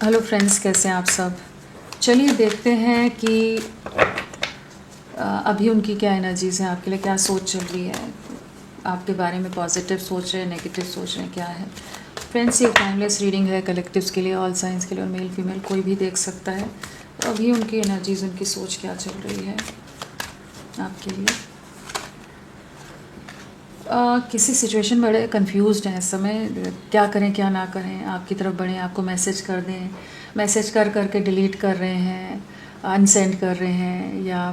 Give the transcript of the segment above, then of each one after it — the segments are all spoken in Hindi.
हेलो फ्रेंड्स, कैसे हैं आप सब। चलिए देखते हैं कि अभी उनकी क्या एनर्जीज़ हैं, आपके लिए क्या सोच चल रही है, आपके बारे में पॉजिटिव सोच रहे हैं, नेगेटिव सोच रहे हैं, क्या है। फ्रेंड्स, ये टाइमलेस रीडिंग है, कलेक्टिव्स के लिए, ऑल साइंस के लिए, और मेल फीमेल कोई भी देख सकता है। तो अभी उनकी एनर्जीज़, उनकी सोच क्या चल रही है आपके लिए। किसी सिचुएशन में बड़े कंफ्यूज्ड हैं इस समय, क्या करें क्या ना करें। आपकी तरफ बढ़ें, आपको मैसेज कर दें, मैसेज कर करके डिलीट कर रहे हैं, अनसेंड कर रहे हैं, या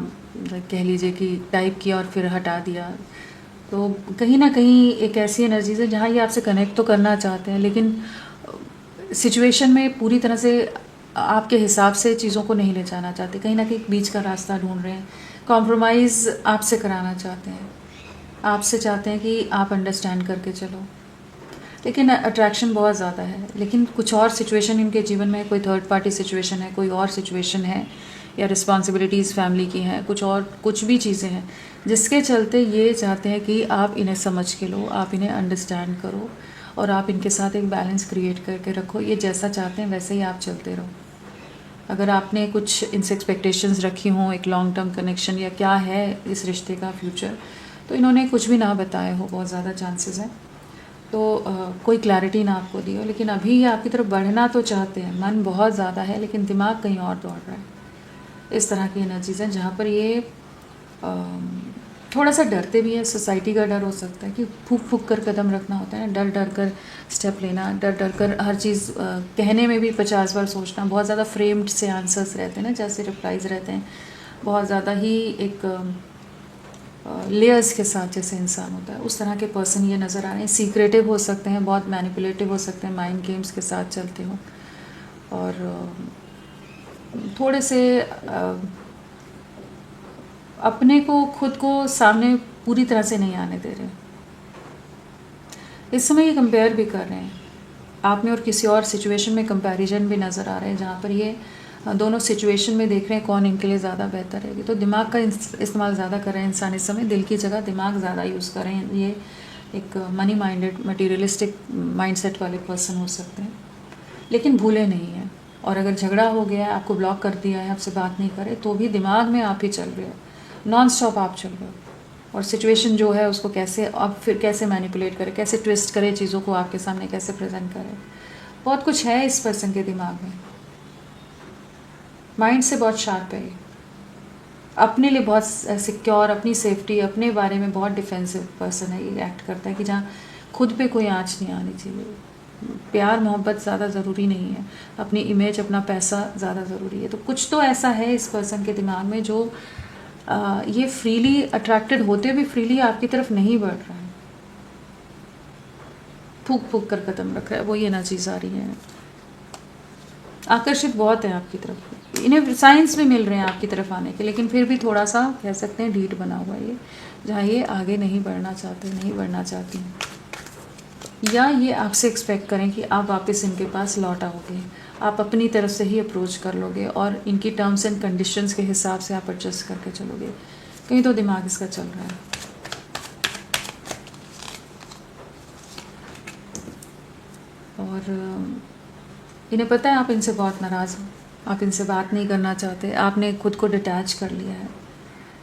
कह लीजिए कि टाइप किया और फिर हटा दिया। तो कहीं ना कहीं एक ऐसी एनर्जीज है जहाँ ये आपसे कनेक्ट तो करना चाहते हैं, लेकिन सिचुएशन में पूरी तरह से आपके हिसाब से चीज़ों को नहीं ले जाना चाहते। कहीं ना कहीं बीच का रास्ता ढूंढ रहे हैं, कॉम्प्रोमाइज़ आपसे कराना चाहते हैं, आपसे चाहते हैं कि आप अंडरस्टैंड करके चलो। लेकिन अट्रैक्शन बहुत ज़्यादा है, लेकिन कुछ और सिचुएशन इनके जीवन में, कोई थर्ड पार्टी सिचुएशन है, कोई और सिचुएशन है, या रिस्पॉन्सिबिलिटीज़ फैमिली की हैं, कुछ और कुछ भी चीज़ें हैं जिसके चलते ये चाहते हैं कि आप इन्हें समझ के लो, आप इन्हें अंडरस्टैंड करो, और आप इनके साथ एक बैलेंस क्रिएट करके रखो। ये जैसा चाहते हैं वैसे ही आप चलते रहो। अगर आपने कुछ इनसे एक्सपेक्टेशंस रखी हों, एक लॉन्ग टर्म कनेक्शन या क्या है इस रिश्ते का फ्यूचर, तो इन्होंने कुछ भी ना बताया हो, बहुत ज़्यादा चांसेस हैं। तो कोई क्लैरिटी ना आपको दी हो, लेकिन अभी ये आपकी तरफ बढ़ना तो चाहते हैं, मन बहुत ज़्यादा है, लेकिन दिमाग कहीं और दौड़ रहा है। इस तरह की एनर्जीज़ हैं जहाँ पर ये थोड़ा सा डरते भी हैं। सोसाइटी का डर हो सकता है कि फूक फूक कर कदम रखना होता है, डर डर कर स्टेप लेना, डर डर कर हर चीज़ कहने में भी 50 बार सोचना, बहुत ज़्यादा फ्रेम्ड से आंसर्स रहते हैं ना, जैसे रिप्लाइज रहते हैं, बहुत ज़्यादा ही एक लेयर्स के साथ जैसे इंसान होता है, उस तरह के पर्सन ये नज़र आ रहे हैं। सीक्रेटिव हो सकते हैं, बहुत मैनिपुलेटिव हो सकते हैं, माइंड गेम्स के साथ चलते हो, और थोड़े से अपने को, खुद को सामने पूरी तरह से नहीं आने दे रहे। इस समय ये कंपेयर भी कर रहे हैं आप में, और किसी और सिचुएशन में कंपैरिजन भी नज़र आ रहे हैं, जहाँ पर ये दोनों सिचुएशन में देख रहे हैं कौन इनके लिए ज़्यादा बेहतर रहेगी। तो दिमाग का इस्तेमाल ज़्यादा कर रहे हैं इंसान इस समय, दिल की जगह दिमाग ज़्यादा यूज़ कर रहे हैं। ये एक मनी माइंडेड, मटीरियलिस्टिक माइंडसेट वाले पर्सन हो सकते हैं, लेकिन भूले नहीं हैं। और अगर झगड़ा हो गया है, आपको ब्लॉक कर दिया है, आपसे बात नहीं करे, तो भी दिमाग में आप ही चल रहे हो, नॉन स्टॉप आप चल रहे हो। और सिचुएशन जो है उसको कैसे आप फिर कैसे मैनिपुलेट करें, कैसे ट्विस्ट करें चीज़ों को, आपके सामने कैसे प्रेजेंट करें, बहुत कुछ है इस पर्सन के दिमाग में। माइंड से बहुत शार्प है ये, अपने लिए बहुत सिक्योर, अपनी सेफ्टी, अपने बारे में बहुत डिफेंसिव पर्सन है ये। एक्ट करता है कि जहाँ खुद पे कोई आँच नहीं आनी चाहिए। प्यार मोहब्बत ज़्यादा ज़रूरी नहीं है, अपनी इमेज, अपना पैसा ज़्यादा ज़रूरी है। तो कुछ तो ऐसा है इस पर्सन के दिमाग में जो ये फ्रीली अट्रैक्टेड होते भी फ्रीली आपकी तरफ नहीं बढ़ रहा है, फूक फूक कर कदम रख रहा है, वो ये एनर्जीज आ रही है। आकर्षित बहुत है आपकी तरफ, इन्हें साइंस भी मिल रहे हैं आपकी तरफ आने के, लेकिन फिर भी थोड़ा सा कह सकते हैं ढीठ बना हुआ है ये, जहाँ ये आगे नहीं बढ़ना चाहते, नहीं बढ़ना चाहती, या ये आपसे एक्सपेक्ट करें कि आप वापस इनके पास लौट आओगे, आप अपनी तरफ से ही अप्रोच कर लोगे, और इनकी टर्म्स एंड कंडीशंस के हिसाब से आप एडजस्ट करके चलोगे। कहीं तो दिमाग इसका चल रहा है। और इन्हें पता है आप इनसे बहुत नाराज़ हो, आप इनसे बात नहीं करना चाहते, आपने खुद को डिटैच कर लिया है,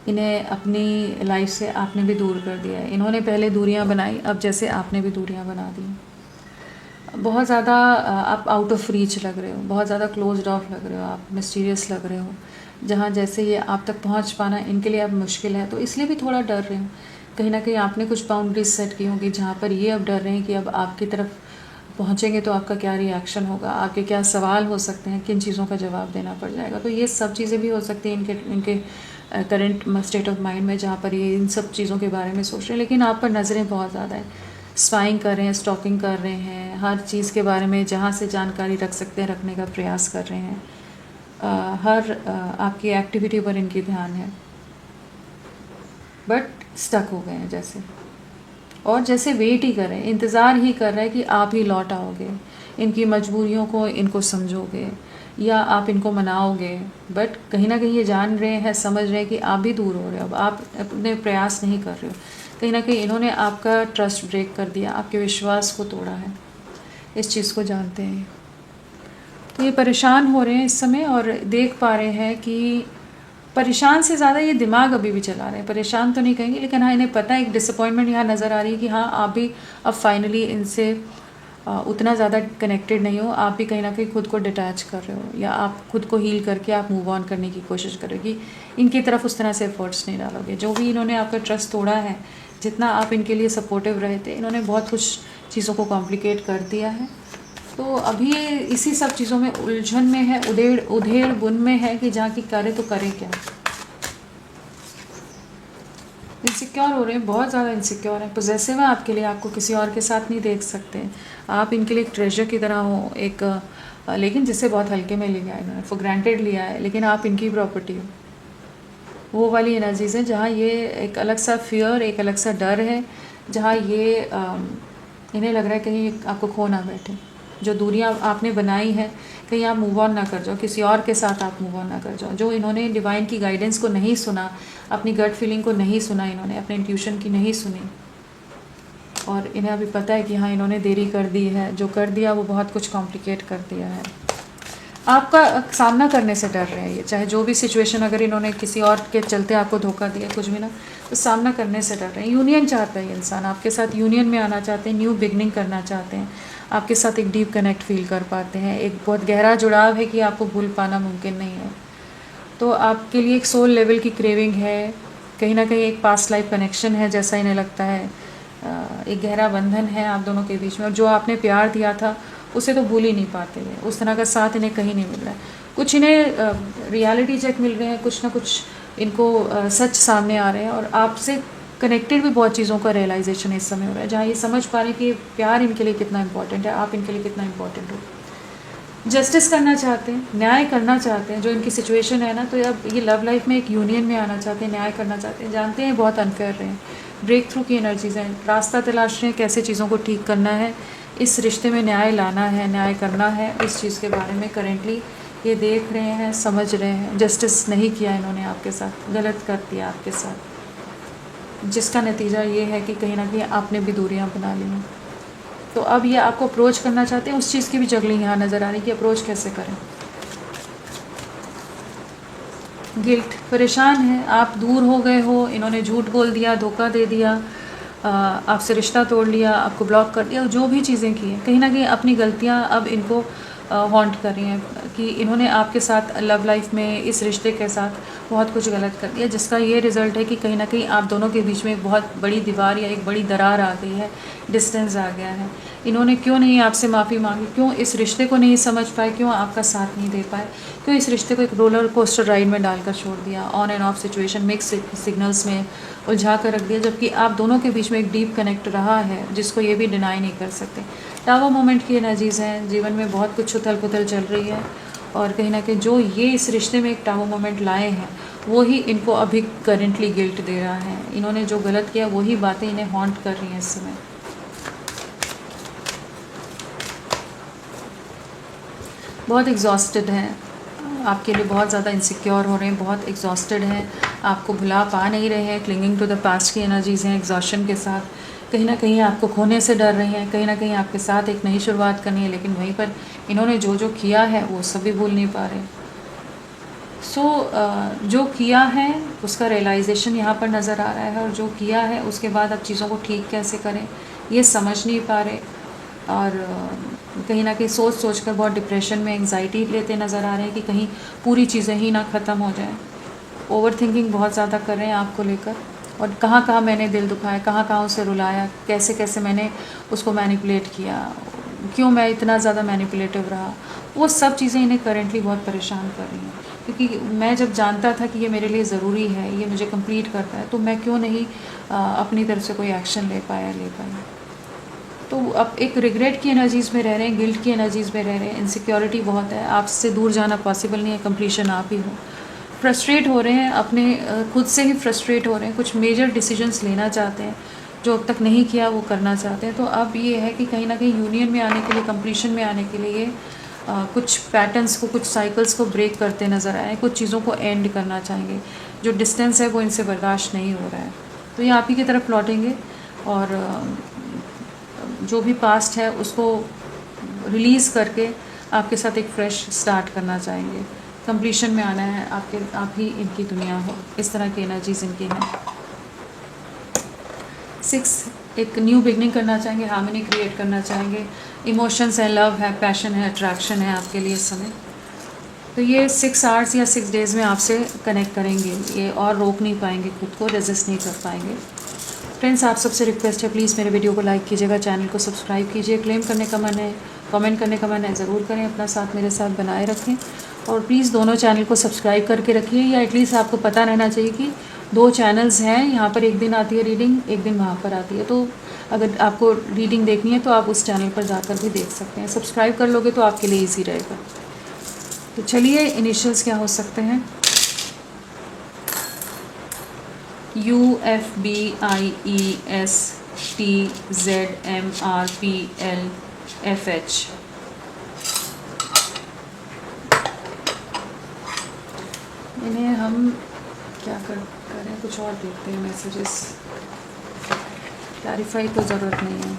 इन्हें अपनी लाइफ से आपने भी दूर कर दिया है। इन्होंने पहले दूरियां बनाई, अब जैसे आपने भी दूरियां बना दी। बहुत ज़्यादा आप आउट ऑफ रीच लग रहे हो, बहुत ज़्यादा क्लोज्ड ऑफ लग रहे हो, आप मिस्टीरियस लग रहे हो, जहाँ जैसे ये आप तक पहुँच पाना इनके लिए अब मुश्किल है, तो इसलिए भी थोड़ा डर रहे हो। कहीं ना कहीं आपने कुछ बाउंड्रीज सेट की होंगी, जहाँ पर ये अब डर रहे हैं कि अब आपकी तरफ पहुँचेंगे तो आपका क्या रिएक्शन होगा, आपके क्या सवाल हो सकते हैं, किन चीज़ों का जवाब देना पड़ जाएगा। तो ये सब चीज़ें भी हो सकती हैं इनके करंट स्टेट ऑफ माइंड में, जहाँ पर ये इन सब चीज़ों के बारे में सोच रहे हैं। लेकिन आप पर नज़रें बहुत ज़्यादा है, स्पाइंग कर रहे हैं, स्टॉकिंग कर रहे हैं, हर चीज़ के बारे में जहाँ से जानकारी रख सकते हैं रखने का प्रयास कर रहे हैं। हर आपकी एक्टिविटी पर इनकी ध्यान है, बट स्टक हो गए हैं जैसे, और जैसे वेट ही कर रहे हैं, इंतज़ार ही कर रहे हैं कि आप ही लौट आओगे, इनकी मजबूरियों को इनको समझोगे, या आप इनको मनाओगे। बट कहीं ना कहीं ये जान रहे हैं, समझ रहे हैं कि आप भी दूर हो रहे हो, अब आप अपने प्रयास नहीं कर रहे हो। कहीं ना कहीं इन्होंने आपका ट्रस्ट ब्रेक कर दिया, आपके विश्वास को तोड़ा है, इस चीज़ को जानते हैं। तो ये परेशान हो रहे हैं इस समय और देख पा रहे हैं कि परेशान से ज़्यादा ये दिमाग अभी भी चला रहे हैं, परेशान तो नहीं कहेंगे, लेकिन हाँ इन्हें पता है, एक डिसअपॉइंटमेंट यहाँ नज़र आ रही है कि हाँ आप भी अब फाइनली इनसे उतना ज़्यादा कनेक्टेड नहीं हो, आप भी कहीं ना कहीं खुद को डिटैच कर रहे हो, या आप खुद को हील करके आप मूव ऑन करने की कोशिश करोगे, इनकी तरफ उस तरह से एफर्ट्स नहीं डालोगे। जो भी इन्होंने आपका ट्रस्ट तोड़ा है, जितना आप इनके लिए सपोर्टिव रहे थे, इन्होंने बहुत कुछ चीज़ों को कॉम्प्लिकेट कर दिया है। तो अभी ये इसी सब चीज़ों में उलझन में है, उधेड़ बुन में है कि जहाँ की करे तो करे क्या। इनसिक्योर हो रहे हैं, बहुत ज़्यादा इनसिक्योर हैं, पोजेसिव है आपके लिए, आपको किसी और के साथ नहीं देख सकते, आप इनके लिए एक ट्रेजर की तरह हो, एक लेकिन जिसे बहुत हल्के में लिया है इन्होंने, फॉर ग्रांटेड लिया है, लेकिन आप इनकी प्रॉपर्टी हो। वो वाली एनर्जीज़ हैं जहाँ ये एक अलग सा फियर, एक अलग सा डर है, जहाँ ये इन्हें लग रहा है कहीं आपको खो ना बैठे। जो दूरियां आपने बनाई हैं, कहीं आप मूव ऑन ना कर जाओ, किसी और के साथ आप मूव ऑन ना कर जाओ। जो इन्होंने डिवाइन की गाइडेंस को नहीं सुना, अपनी गट फीलिंग को नहीं सुना, इन्होंने अपने इंट्यूशन की नहीं सुनी, और इन्हें अभी पता है कि हाँ इन्होंने देरी कर दी है, जो कर दिया वो बहुत कुछ कॉम्प्लिकेट कर दिया है। आपका सामना करने से डर रहे हैं ये, चाहे जो भी सिचुएशन, अगर इन्होंने किसी और के चलते आपको धोखा दिया कुछ भी ना, तो सामना करने से डर रहे हैं। यूनियन चाहता है ये इंसान, आपके साथ यूनियन में आना चाहते हैं, न्यू बिगनिंग करना चाहते हैं, आपके साथ एक डीप कनेक्ट फील कर पाते हैं, एक बहुत गहरा जुड़ाव है कि आपको भूल पाना मुमकिन नहीं है। तो आपके लिए एक सोल लेवल की क्रेविंग है, कहीं ना कहीं एक पास्ट लाइफ कनेक्शन है जैसा इन्हें लगता है, एक गहरा बंधन है आप दोनों के बीच में, और जो आपने प्यार दिया था उसे तो भूल ही नहीं पाते हुए, उस तरह का साथ इन्हें कहीं नहीं मिल रहा है। कुछ इन्हें रियलिटी चेक मिल रहे हैं, कुछ ना कुछ इनको सच सामने आ रहे हैं, और आपसे कनेक्टेड भी बहुत चीज़ों का रियलाइजेशन इस समय हो रहा है, जहाँ ये समझ पा रहे हैं कि प्यार इनके लिए कितना इंपॉर्टेंट है, आप इनके लिए कितना इंपॉर्टेंट हो। जस्टिस करना चाहते हैं, न्याय करना चाहते हैं, जो इनकी सिचुएशन है ना, तो अब ये लव लाइफ में एक यूनियन में आना चाहते हैं, न्याय करना चाहते हैं, जानते हैं बहुत अनफेयर रहे हैं, ब्रेक थ्रू की एनर्जीज हैं, रास्ता तलाश रहे हैं कैसे चीज़ों को ठीक करना है, इस रिश्ते में न्याय लाना है, न्याय करना है, इस चीज़ के बारे में करेंटली ये देख रहे हैं, समझ रहे हैं। जस्टिस नहीं किया इन्होंने आपके साथ, गलत कर दिया आपके साथ, जिसका नतीजा ये है कि कहीं ना कहीं आपने भी दूरियां बना ली हैं। तो अब ये आपको अप्रोच करना चाहते हैं, उस चीज़ की भी जगलिंग यहाँ नज़र आ रही है कि अप्रोच कैसे करें। गिल्ट, परेशान है, आप दूर हो गए हो, इन्होंने झूठ बोल दिया, धोखा दे दिया, आपसे रिश्ता तोड़ लिया, आपको ब्लॉक कर दिया, जो भी चीज़ें की हैं, कहीं ना कहीं अपनी गलतियाँ अब इनको हॉन्ट कर रही हैं कि इन्होंने आपके साथ लव लाइफ में, इस रिश्ते के साथ बहुत कुछ गलत कर दिया, जिसका ये रिज़ल्ट है कि कहीं ना कहीं आप दोनों के बीच में एक बहुत बड़ी दीवार या एक बड़ी दरार आ गई है, डिस्टेंस आ गया है। इन्होंने क्यों नहीं आपसे माफ़ी मांगी, क्यों इस रिश्ते को नहीं समझ पाए, क्यों आपका साथ नहीं दे पाए, क्यों इस रिश्ते को एक रोलर कोस्टर राइड में डालकर छोड़ दिया, on end of situation, mix signals में उलझा कर रख दिया, जबकि आप दोनों के बीच में एक डीप कनेक्ट रहा है, जिसको ये भी डिनाई नहीं कर सकते। टावर मोमेंट की एनर्जीज़ हैं, जीवन में बहुत कुछ उथल पुथल चल रही है, और कहीं ना कहीं जो ये इस रिश्ते में एक टावर मोमेंट लाए हैं, वो ही इनको अभी करेंटली गिल्ट दे रहा है। इन्होंने जो गलत किया वही बातें इन्हें हॉन्ट कर रही हैं इस समय। बहुत एग्जॉस्टेड हैं, आपके लिए बहुत ज़्यादा इनसिक्योर हो रहे हैं, बहुत एग्जॉस्टेड हैं, आपको भुला पा नहीं रहे हैं, क्लिंगिंग टू द पास्ट की एनर्जीज़ हैं, एग्जॉशन के साथ, कहीं ना कहीं आपको खोने से डर रहे हैं, कहीं ना कहीं आपके साथ एक नई शुरुआत करनी है, लेकिन वहीं पर इन्होंने जो जो किया है वो सभी भूल नहीं पा रहे। जो किया है उसका रियलाइजेशन यहाँ पर नज़र आ रहा है, और जो किया है उसके बाद अब चीज़ों को ठीक कैसे करें ये समझ नहीं पा रहे, और कहीं ना कहीं सोच सोच कर बहुत डिप्रेशन में एंग्जाइटी लेते नज़र आ रहे हैं कि कहीं पूरी चीज़ें ही ना ख़त्म हो जाएं। ओवर थिंकिंग बहुत ज़्यादा कर रहे हैं आपको लेकर, और कहाँ कहाँ मैंने दिल दुखाया, कहाँ कहाँ उसे रुलाया, कैसे कैसे मैंने उसको मैनिपुलेट किया, क्यों मैं इतना ज़्यादा मैनिपुलेटिव रहा, वो सब चीज़ें इन्हें करेंटली बहुत परेशान कर रही हैं। क्योंकि मैं जब जानता था कि ये मेरे लिए ज़रूरी है, ये मुझे कंप्लीट करता है, तो मैं क्यों नहीं अपनी तरफ से कोई एक्शन ले पाई। तो अब एक रिग्रेट की एनर्जीज़ में रह रहे हैं, गिल्ट की एनर्जीज़ में रह रहे हैं, इनसिक्योरिटी बहुत है, आपसे दूर जाना पॉसिबल नहीं है, कंप्लीशन आप ही हो। फ्रस्ट्रेट हो रहे हैं, अपने खुद से ही फ्रस्ट्रेट हो रहे हैं, कुछ मेजर डिसीजंस लेना चाहते हैं, जो अब तक नहीं किया वो करना चाहते हैं। तो अब ये है कि कहीं ना कहीं यूनियन में आने के लिए, कंप्लीशन में आने के लिए कुछ पैटर्न्स को, कुछ साइकिल्स को ब्रेक करते नज़र आए, कुछ चीज़ों को एंड करना चाहेंगे, जो डिस्टेंस है वो इनसे बर्दाश्त नहीं हो रहा है, तो ये आप ही की तरफ लौटेंगे, और जो भी पास्ट है उसको रिलीज़ करके आपके साथ एक फ्रेश स्टार्ट करना चाहेंगे, कंप्लीशन में आना है, आप ही इनकी दुनिया हो, इस तरह की एनर्जीज इनकी हैं। 6 एक न्यू बिगनिंग करना चाहेंगे, हार्मनी क्रिएट करना चाहेंगे, इमोशंस है, लव है, पैशन है, अट्रैक्शन है आपके लिए इस समय। तो ये 6 आवर्स या 6 डेज़ में आपसे कनेक्ट करेंगे, ये और रोक नहीं पाएंगे, खुद को रेजिस्ट नहीं कर पाएंगे। फ्रेंड्स, आप सबसे रिक्वेस्ट है, प्लीज़ मेरे वीडियो को लाइक कीजिएगा, चैनल को सब्सक्राइब कीजिए, क्लेम करने का मन है, कमेंट करने का मन है, ज़रूर करें, अपना साथ मेरे साथ बनाए रखें। और प्लीज़ दोनों चैनल को सब्सक्राइब करके रखिए, या एटलीस्ट आपको पता रहना चाहिए कि 2 चैनल्स हैं, यहाँ पर एक दिन आती है रीडिंग, एक दिन वहाँ पर आती है। तो अगर आपको रीडिंग देखनी है तो आप उस चैनल पर जाकर भी देख सकते हैं। सब्सक्राइब कर लोगे तो आपके लिए ईजी रहेगा। तो चलिए, इनिशियल्स क्या हो सकते हैं? UFBIESTZMRPLFH। इन्हें हम क्या करें, कुछ और देखते हैं मैसेजेस। क्लैरिफाई तो ज़रूरत नहीं है।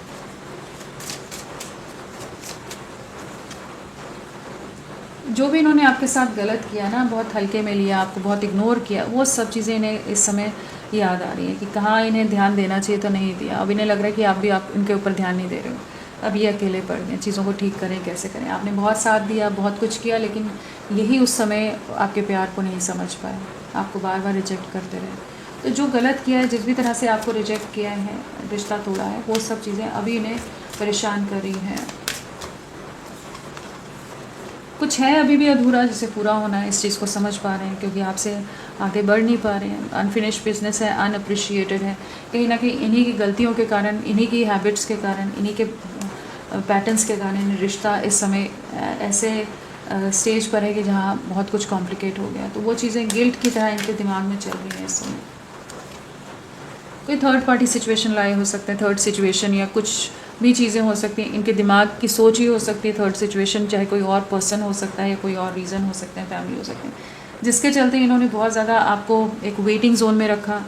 जो भी इन्होंने आपके साथ गलत किया ना, बहुत हल्के में लिया, आपको बहुत इग्नोर किया, वो सब चीज़ें इन्हें इस समय याद आ रही है कि कहाँ इन्हें ध्यान देना चाहिए तो नहीं दिया। अब इन्हें लग रहा है कि आप इनके ऊपर ध्यान नहीं दे रहे हो, अब ये अकेले पड़ गए, चीज़ों को ठीक करें, कैसे करें। आपने बहुत साथ दिया, बहुत कुछ किया, लेकिन यही उस समय आपके प्यार को नहीं समझ पाए, आपको बार बार रिजेक्ट करते रहे। तो जो गलत किया है, जिस भी तरह से आपको रिजेक्ट किया है, रिश्ता तोड़ा है, वो सब चीज़ें अभी इन्हें परेशान कर रही हैं। कुछ है अभी भी अधूरा, जिसे पूरा होना है, इस चीज़ को समझ पा रहे हैं, क्योंकि आपसे आगे बढ़ नहीं पा रहे हैं। अनफिनिश्ड बिजनेस है, अनअप्रिशिएटेड है, कहीं ना कहीं इन्हीं की गलतियों के कारण, इन्हीं की हैबिट्स के कारण, इन्हीं के पैटर्न्स के कारण रिश्ता इस समय ऐसे स्टेज पर है कि जहाँ बहुत कुछ कॉम्प्लिकेट हो गया। तो वो चीज़ें गिल्ट की तरह इनके दिमाग में चल रही हैं इस समय। कोई थर्ड पार्टी सिचुएशन लाए हो सकते हैं, थर्ड सिचुएशन, या कुछ भी चीज़ें हो सकती हैं, इनके दिमाग की सोच ही हो सकती है थर्ड सिचुएशन, चाहे कोई और पर्सन हो सकता है या कोई और रीज़न हो सकते हैं, फैमिली हो सकते हैं, जिसके चलते इन्होंने बहुत ज़्यादा आपको एक वेटिंग जोन में रखा,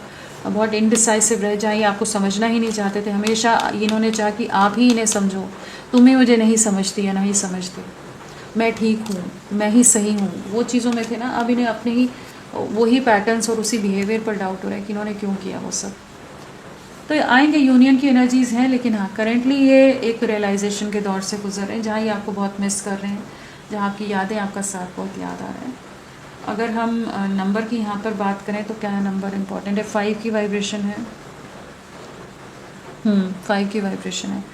बहुत इनडिसाइसिव रहे, जहाँ आपको समझना ही नहीं चाहते थे। हमेशा इन्होंने चाहा कि आप ही इन्हें समझो, तुम ही मुझे नहीं समझती या नहीं समझते, मैं ठीक हूँ, मैं ही सही हूँ, वो चीज़ों में थे ना। अब इन्हें अपने ही वही पैटर्न्स और उसी बिहेवियर पर डाउट हो रहा है कि इन्होंने क्यों किया वो सब। तो आएंगे, यूनियन की एनर्जीज़ हैं, लेकिन हाँ, करेंटली ये एक रियलाइजेशन के दौर से गुजर रहे हैं, जहाँ ये आपको बहुत मिस कर रहे हैं, जहाँ आपकी यादें, आपका साथ बहुत याद आ रहा है। अगर हम नंबर की यहाँ पर बात करें तो क्या है, नंबर इम्पॉर्टेंट है, 5 की वाइब्रेशन है। 5 की वाइब्रेशन है,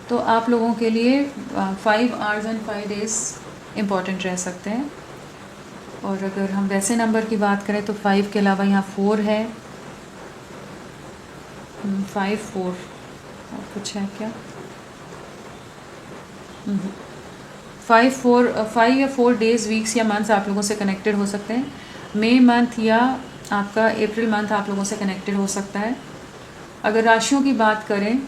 तो आप लोगों के लिए 5 आवर्स एंड 5 डेज़ इम्पॉर्टेंट रह सकते हैं। और अगर हम वैसे नंबर की बात करें तो 5 के अलावा यहाँ 4 है, 5 4 और कुछ है क्या, 5 या 4 डेज़, वीक्स या मंथ्स आप लोगों से कनेक्टेड हो सकते हैं। मई मंथ या आपका अप्रैल मंथ आप लोगों से कनेक्टेड हो सकता है। अगर राशियों की बात करें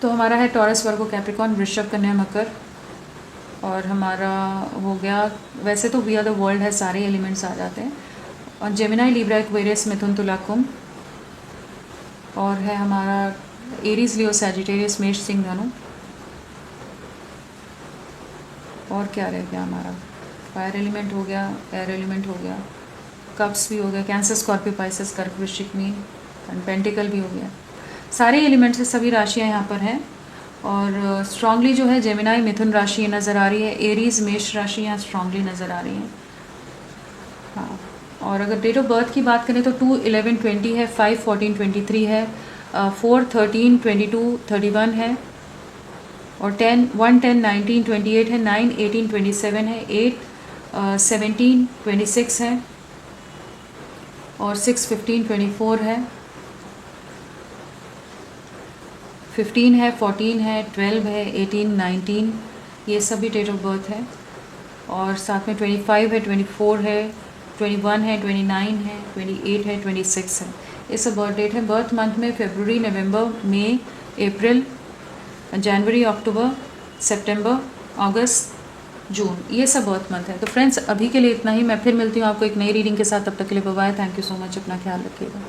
तो हमारा है टॉरस, वर्गो, कैप्रिकॉर्न, वृषभ, कन्या, मकर, और हमारा हो गया, वैसे तो वी आर द वर्ल्ड है, सारे एलिमेंट्स आ जाते हैं, और जेमिनाई, लिब्रा, एक्वेरियस, मिथुन, तुला, कुंभ, और है हमारा एरीज, लियो, सैजिटेरियस, मेष, सिंह, धनु, और क्या रह गया हमारा, फायर एलिमेंट हो गया, एयर एलिमेंट हो गया, कप्स भी हो गया, कैंसर, स्कॉर्पियो, पाइसेस, कर्क, वृश्चिक, मीन, एंड पेंटिकल भी हो गया। सारे एलिमेंट्स से सभी राशियाँ यहाँ पर हैं, और स्ट्रांगली जो है जेमिनाई, मिथुन राशि नज़र आ रही है, एरीज, मेष राशि यहाँ स्ट्रांगली नज़र आ रही है। हाँ, और अगर डेट ऑफ बर्थ की बात करें तो 2 11 20 है, 5 14 23 है, 4 13 22 31 है, और 10 1 10 19 28 है, 9 18 27 है, 8 17 26 है, और 6 15 24 है, 15 है, 14 है, 12 है, 18 19, ये सभी डेट ऑफ बर्थ है। और साथ में 25 है, 24 है, 21 है, 29 है, 28 है, 26 है, ये सब बर्थ डेट है। बर्थ मंथ में फरवरी, नवंबर, मई, अप्रैल, जनवरी, अक्टूबर, सितंबर, अगस्त, जून, ये सब बर्थ मंथ है। तो फ्रेंड्स, अभी के लिए इतना ही। मैं फिर मिलती हूँ आपको एक नई रीडिंग के साथ, तब तक के लिए bye bye. Thank you so much, अपना ख्याल रखिएगा।